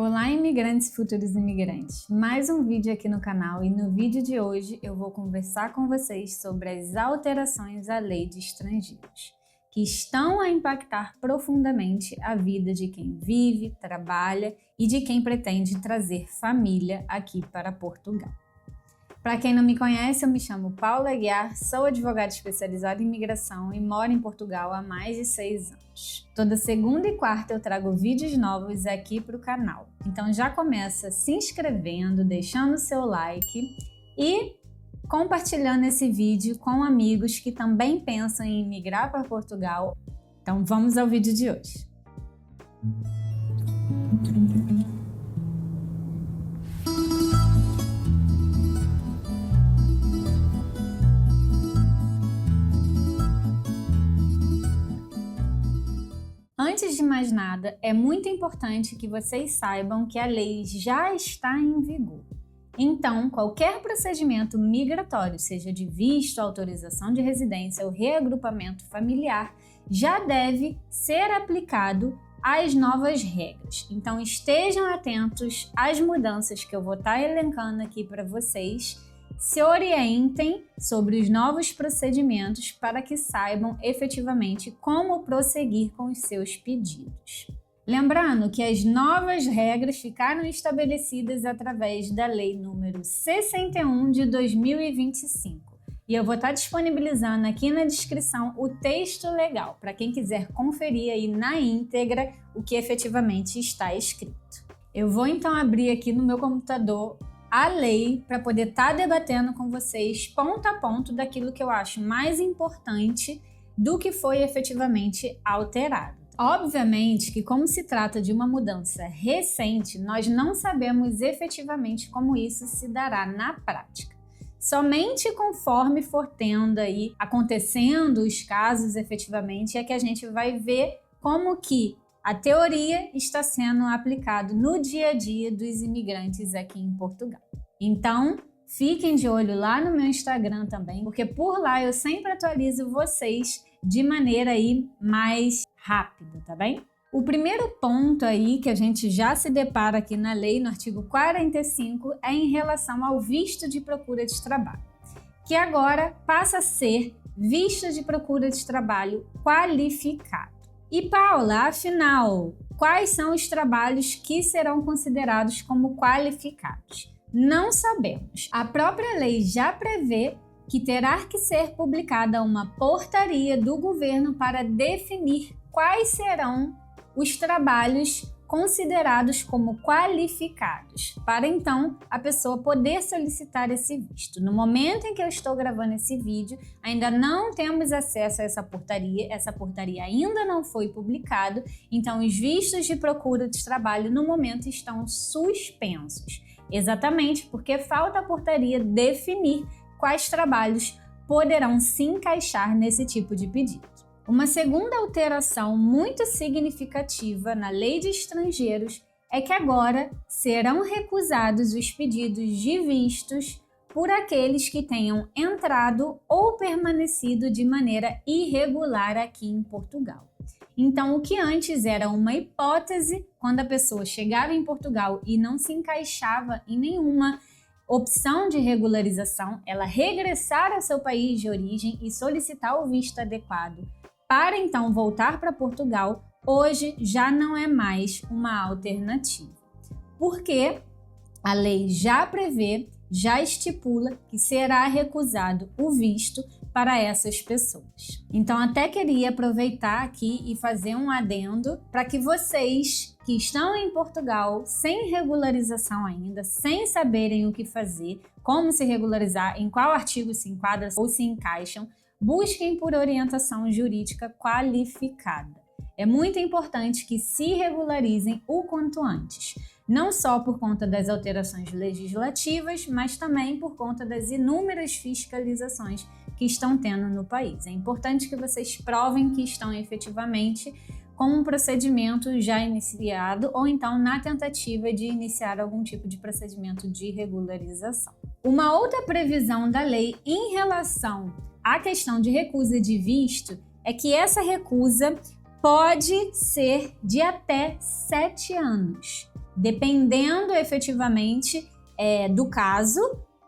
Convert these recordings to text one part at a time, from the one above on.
Olá, imigrantes e futuros imigrantes! Mais um vídeo aqui no canal e no vídeo de hoje eu vou conversar com vocês sobre as alterações à lei de estrangeiros, que estão a impactar profundamente a vida de quem vive, trabalha e de quem pretende trazer família aqui para Portugal. Para quem não me conhece, eu me chamo Paula Aguiar, sou advogada especializada em imigração e moro em Portugal há mais de 6 anos. Toda segunda e quarta eu trago vídeos novos aqui para o canal. Então já começa se inscrevendo, deixando seu like e compartilhando esse vídeo com amigos que também pensam em imigrar para Portugal. Então vamos ao vídeo de hoje. Antes de mais nada, é muito importante que vocês saibam que a lei já está em vigor. Então, qualquer procedimento migratório, seja de visto, autorização de residência ou reagrupamento familiar, já deve ser aplicado às novas regras. Então, estejam atentos às mudanças que eu vou estar elencando aqui para vocês. Se orientem sobre os novos procedimentos para que saibam efetivamente como prosseguir com os seus pedidos. Lembrando que as novas regras ficaram estabelecidas através da Lei número 61 de 2025. E eu vou estar disponibilizando aqui na descrição o texto legal, para quem quiser conferir aí na íntegra o que efetivamente está escrito. Eu vou então abrir aqui no meu computador a lei para poder estar debatendo com vocês ponto a ponto daquilo que eu acho mais importante do que foi efetivamente alterado. Obviamente que, como se trata de uma mudança recente, nós não sabemos efetivamente como isso se dará na prática. Somente conforme for tendo aí, acontecendo os casos efetivamente, é que a gente vai ver como que a teoria está sendo aplicada no dia a dia dos imigrantes aqui em Portugal. Então, fiquem de olho lá no meu Instagram também, porque por lá eu sempre atualizo vocês de maneira aí mais rápida, tá bem? O primeiro ponto aí que a gente já se depara aqui na lei, no artigo 45, é em relação ao visto de procura de trabalho, que agora passa a ser visto de procura de trabalho qualificado. E Paula, afinal, quais são os trabalhos que serão considerados como qualificados? Não sabemos. A própria lei já prevê que terá que ser publicada uma portaria do governo para definir quais serão os trabalhos considerados como qualificados, para então a pessoa poder solicitar esse visto. No momento em que eu estou gravando esse vídeo, ainda não temos acesso a essa portaria ainda não foi publicada, então os vistos de procura de trabalho no momento estão suspensos, exatamente porque falta a portaria definir quais trabalhos poderão se encaixar nesse tipo de pedido. Uma segunda alteração muito significativa na lei de estrangeiros é que agora serão recusados os pedidos de vistos por aqueles que tenham entrado ou permanecido de maneira irregular aqui em Portugal. Então, o que antes era uma hipótese, quando a pessoa chegava em Portugal e não se encaixava em nenhuma opção de regularização, ela regressar ao seu país de origem e solicitar o visto adequado para então voltar para Portugal, hoje já não é mais uma alternativa. Porque a lei já prevê, já estipula que será recusado o visto para essas pessoas. Então até queria aproveitar aqui e fazer um adendo para que vocês que estão em Portugal sem regularização ainda, sem saberem o que fazer, como se regularizar, em qual artigo se enquadram ou se encaixam, busquem por orientação jurídica qualificada. É muito importante que se regularizem o quanto antes, não só por conta das alterações legislativas, mas também por conta das inúmeras fiscalizações que estão tendo no país. É importante que vocês provem que estão efetivamente com um procedimento já iniciado ou então na tentativa de iniciar algum tipo de procedimento de regularização. Uma outra previsão da lei em relação à questão de recusa de visto é que essa recusa pode ser de até 7 anos. Dependendo efetivamente do caso,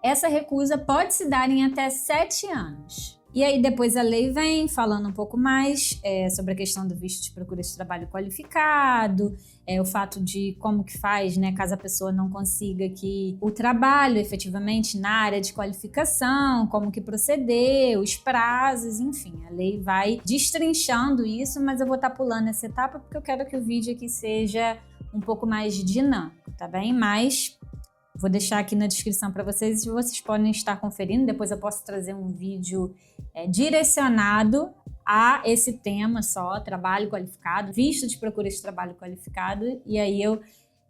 essa recusa pode se dar em até 7 anos. E aí depois a lei vem falando um pouco mais sobre a questão do visto de procura de trabalho qualificado, o fato de como que faz, né, caso a pessoa não consiga que o trabalho efetivamente na área de qualificação, como que proceder, os prazos, enfim, a lei vai destrinchando isso, mas eu vou estar pulando essa etapa porque eu quero que o vídeo aqui seja um pouco mais dinâmico, tá bem? Mas vou deixar aqui na descrição para vocês e vocês podem estar conferindo. Depois eu posso trazer um vídeo direcionado a esse tema só, trabalho qualificado, visto de procura de trabalho qualificado, e aí eu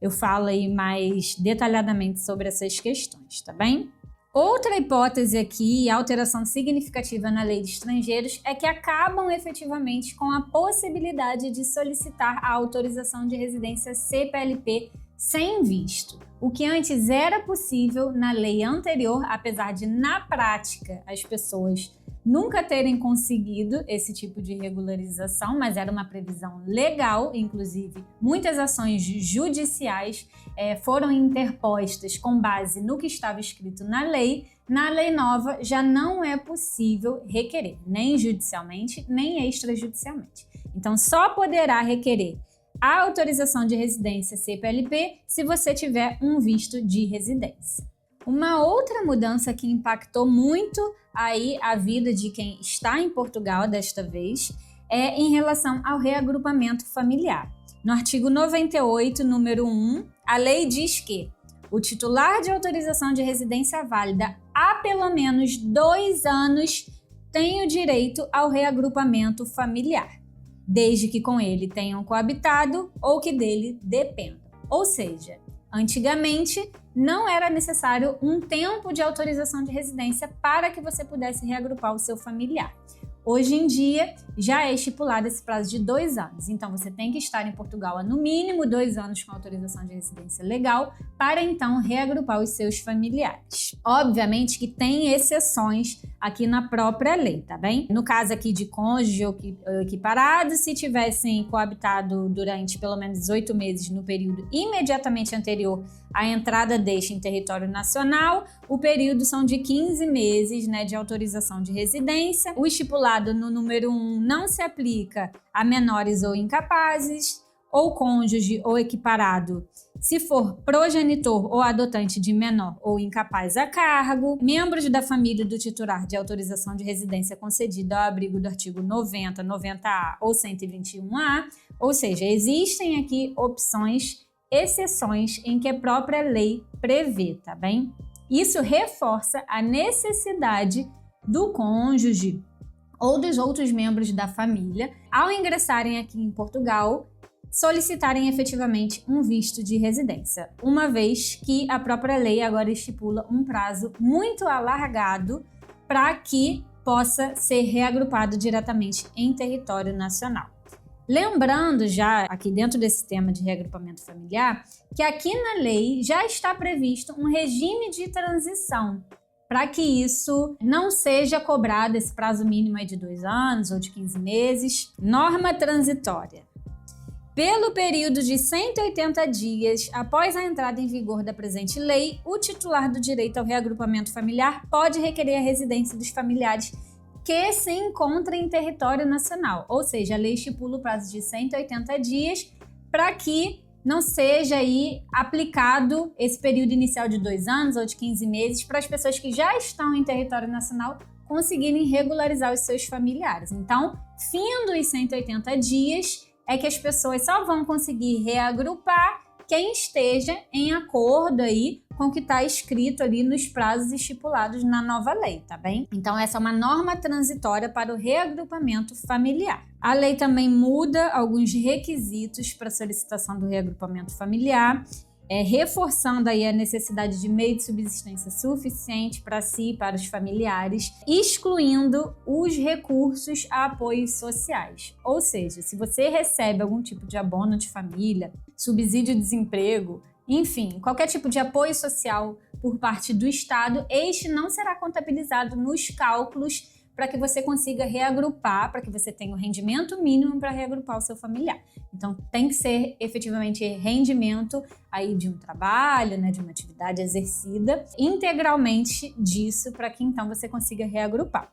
falo aí mais detalhadamente sobre essas questões, tá bem? Outra hipótese aqui, alteração significativa na lei de estrangeiros, é que acabam efetivamente com a possibilidade de solicitar a autorização de residência CPLP sem visto, o que antes era possível na lei anterior, apesar de na prática as pessoas nunca terem conseguido esse tipo de regularização, mas era uma previsão legal, inclusive muitas ações judiciais foram interpostas com base no que estava escrito na lei. Na lei nova já não é possível requerer, nem judicialmente, nem extrajudicialmente. Então só poderá requerer a autorização de residência CPLP se você tiver um visto de residência. Uma outra mudança que impactou muito aí a vida de quem está em Portugal desta vez é em relação ao reagrupamento familiar. No artigo 98, número 1, a lei diz que o titular de autorização de residência válida há pelo menos 2 anos tem o direito ao reagrupamento familiar, desde que com ele tenham coabitado ou que dele dependam. Ou seja, antigamente não era necessário um tempo de autorização de residência para que você pudesse reagrupar o seu familiar. Hoje em dia, já é estipulado esse prazo de 2 anos. Então, você tem que estar em Portugal há no mínimo 2 anos com autorização de residência legal para, então, reagrupar os seus familiares. Obviamente que tem exceções aqui na própria lei, tá bem? No caso aqui de cônjuge ou equiparado, se tivessem coabitado durante pelo menos 18 meses no período imediatamente anterior à entrada deste em território nacional, o período são de 15 meses, né, de autorização de residência. O estipulado no número 1 não se aplica a menores ou incapazes, ou cônjuge ou equiparado, se for progenitor ou adotante de menor ou incapaz a cargo, membros da família do titular de autorização de residência concedida ao abrigo do artigo 90, 90A ou 121A, ou seja, existem aqui opções, exceções em que a própria lei prevê, tá bem? Isso reforça a necessidade do cônjuge ou dos outros membros da família, ao ingressarem aqui em Portugal, solicitarem efetivamente um visto de residência, uma vez que a própria lei agora estipula um prazo muito alargado para que possa ser reagrupado diretamente em território nacional. Lembrando já, aqui dentro desse tema de reagrupamento familiar, que aqui na lei já está previsto um regime de transição, para que isso não seja cobrado, esse prazo mínimo é de 2 anos ou de 15 meses. Norma transitória. Pelo período de 180 dias após a entrada em vigor da presente lei, o titular do direito ao reagrupamento familiar pode requerer a residência dos familiares que se encontrem em território nacional. Ou seja, a lei estipula o prazo de 180 dias para que não seja aí aplicado esse período inicial de 2 anos ou de 15 meses para as pessoas que já estão em território nacional conseguirem regularizar os seus familiares. Então, fim dos 180 dias é que as pessoas só vão conseguir reagrupar quem esteja em acordo aí com o que está escrito ali nos prazos estipulados na nova lei, tá bem? Então essa é uma norma transitória para o reagrupamento familiar. A lei também muda alguns requisitos para solicitação do reagrupamento familiar, reforçando aí a necessidade de meio de subsistência suficiente para si e para os familiares, excluindo os recursos a apoios sociais. Ou seja, se você recebe algum tipo de abono de família, subsídio de desemprego, enfim, qualquer tipo de apoio social por parte do Estado, este não será contabilizado nos cálculos para que você consiga reagrupar, para que você tenha o rendimento mínimo para reagrupar o seu familiar. Então, tem que ser efetivamente rendimento aí de um trabalho, né, de uma atividade exercida, integralmente disso, para que então você consiga reagrupar.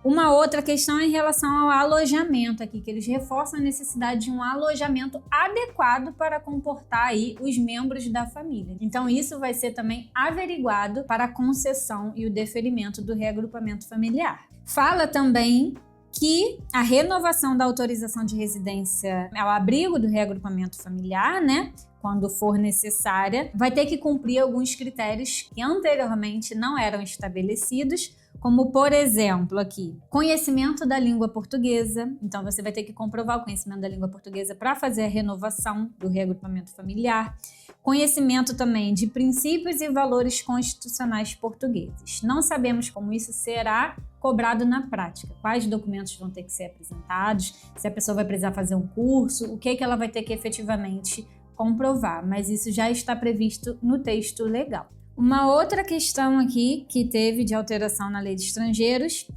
Uma outra questão é em relação ao alojamento aqui, que eles reforçam a necessidade de um alojamento adequado para comportar aí os membros da família. Então isso vai ser também averiguado para a concessão e o deferimento do reagrupamento familiar. Fala também que a renovação da autorização de residência ao abrigo do reagrupamento familiar, né, quando for necessária, vai ter que cumprir alguns critérios que anteriormente não eram estabelecidos, como, por exemplo, aqui, conhecimento da língua portuguesa. Então, você vai ter que comprovar o conhecimento da língua portuguesa para fazer a renovação do reagrupamento familiar. Conhecimento também de princípios e valores constitucionais portugueses. Não sabemos como isso será cobrado na prática, quais documentos vão ter que ser apresentados, se a pessoa vai precisar fazer um curso, o que ela vai ter que efetivamente comprovar, mas isso já está previsto no texto legal. Uma outra questão aqui que teve de alteração na Lei de Estrangeiros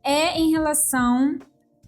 é em relação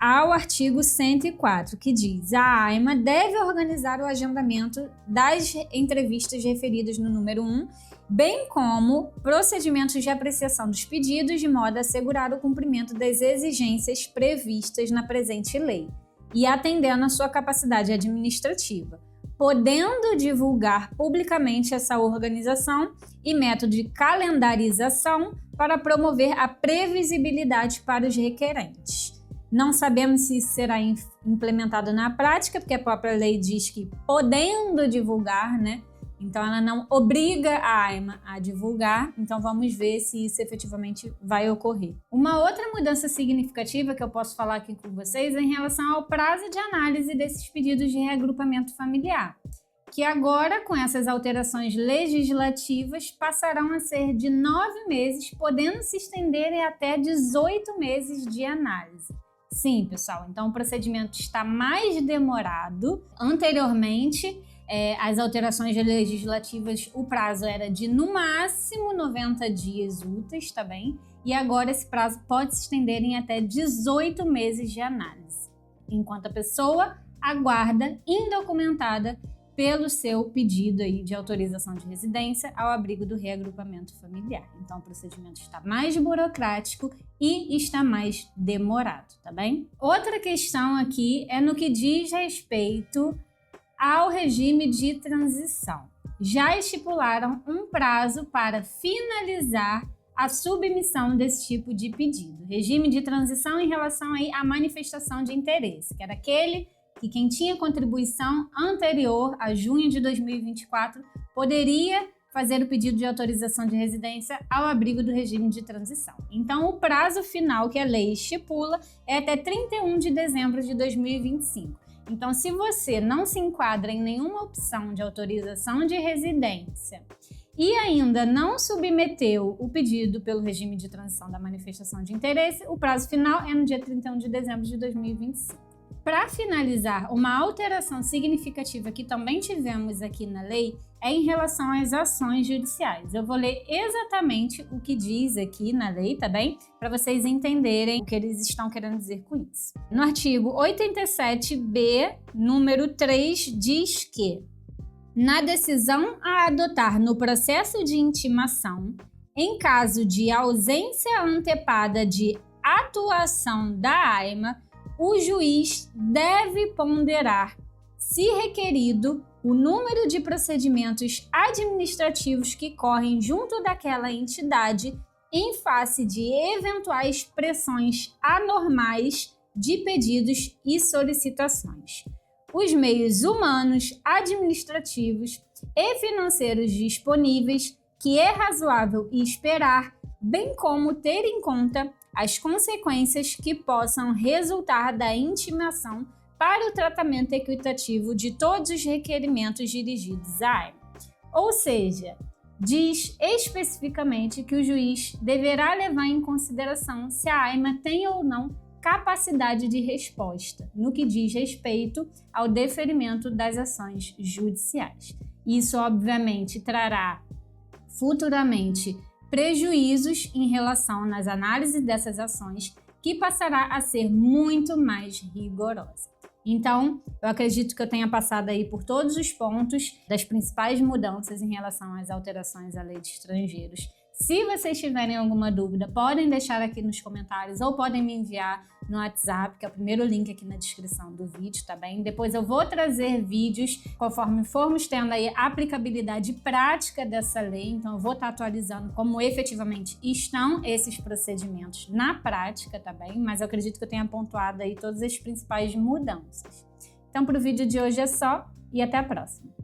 ao artigo 104, que diz: a AIMA deve organizar o agendamento das entrevistas referidas no número 1, bem como procedimentos de apreciação dos pedidos, de modo a assegurar o cumprimento das exigências previstas na presente lei e atendendo à sua capacidade administrativa, podendo divulgar publicamente essa organização e método de calendarização para promover a previsibilidade para os requerentes. Não sabemos se isso será implementado na prática, porque a própria lei diz que podendo divulgar, né? Então ela não obriga a AIMA a divulgar, então vamos ver se isso efetivamente vai ocorrer. Uma outra mudança significativa que eu posso falar aqui com vocês é em relação ao prazo de análise desses pedidos de reagrupamento familiar, que agora, com essas alterações legislativas, passarão a ser de 9 meses, podendo se estenderem até 18 meses de análise. Sim, pessoal, então o procedimento está mais demorado. Anteriormente, as alterações legislativas, o prazo era de no máximo 90 dias úteis, tá bem? E agora esse prazo pode se estender em até 18 meses de análise, enquanto a pessoa aguarda indocumentada pelo seu pedido aí de autorização de residência ao abrigo do reagrupamento familiar. Então o procedimento está mais burocrático e está mais demorado, tá bem? Outra questão aqui é no que diz respeito ao regime de transição. Já estipularam um prazo para finalizar a submissão desse tipo de pedido. Regime de transição em relação aí à manifestação de interesse, que era aquele que quem tinha contribuição anterior a junho de 2024 poderia fazer o pedido de autorização de residência ao abrigo do regime de transição. Então, o prazo final que a lei estipula é até 31 de dezembro de 2025. Então, se você não se enquadra em nenhuma opção de autorização de residência e ainda não submeteu o pedido pelo regime de transição da manifestação de interesse, o prazo final é no dia 31 de dezembro de 2025. Para finalizar, uma alteração significativa que também tivemos aqui na lei é em relação às ações judiciais. Eu vou ler exatamente o que diz aqui na lei, tá bem? Para vocês entenderem o que eles estão querendo dizer com isso. No artigo 87b, número 3, diz que na decisão a adotar no processo de intimação, em caso de ausência antepada de atuação da AIMA, o juiz deve ponderar, se requerido, o número de procedimentos administrativos que correm junto daquela entidade em face de eventuais pressões anormais de pedidos e solicitações. Os meios humanos, administrativos e financeiros disponíveis que é razoável esperar, bem como ter em conta as consequências que possam resultar da intimação para o tratamento equitativo de todos os requerimentos dirigidos à AIMA. Ou seja, diz especificamente que o juiz deverá levar em consideração se a AIMA tem ou não capacidade de resposta no que diz respeito ao deferimento das ações judiciais. Isso, obviamente, trará futuramente prejuízos em relação nas análises dessas ações, que passará a ser muito mais rigorosa. Então, eu acredito que eu tenha passado aí por todos os pontos das principais mudanças em relação às alterações à lei de estrangeiros. Se vocês tiverem alguma dúvida, podem deixar aqui nos comentários ou podem me enviar no WhatsApp, que é o primeiro link aqui na descrição do vídeo, tá bem? Depois eu vou trazer vídeos conforme formos tendo aí a aplicabilidade prática dessa lei, então eu vou estar atualizando como efetivamente estão esses procedimentos na prática, tá bem? Mas eu acredito que eu tenha pontuado aí todas as principais mudanças. Então, para o vídeo de hoje é só e até a próxima.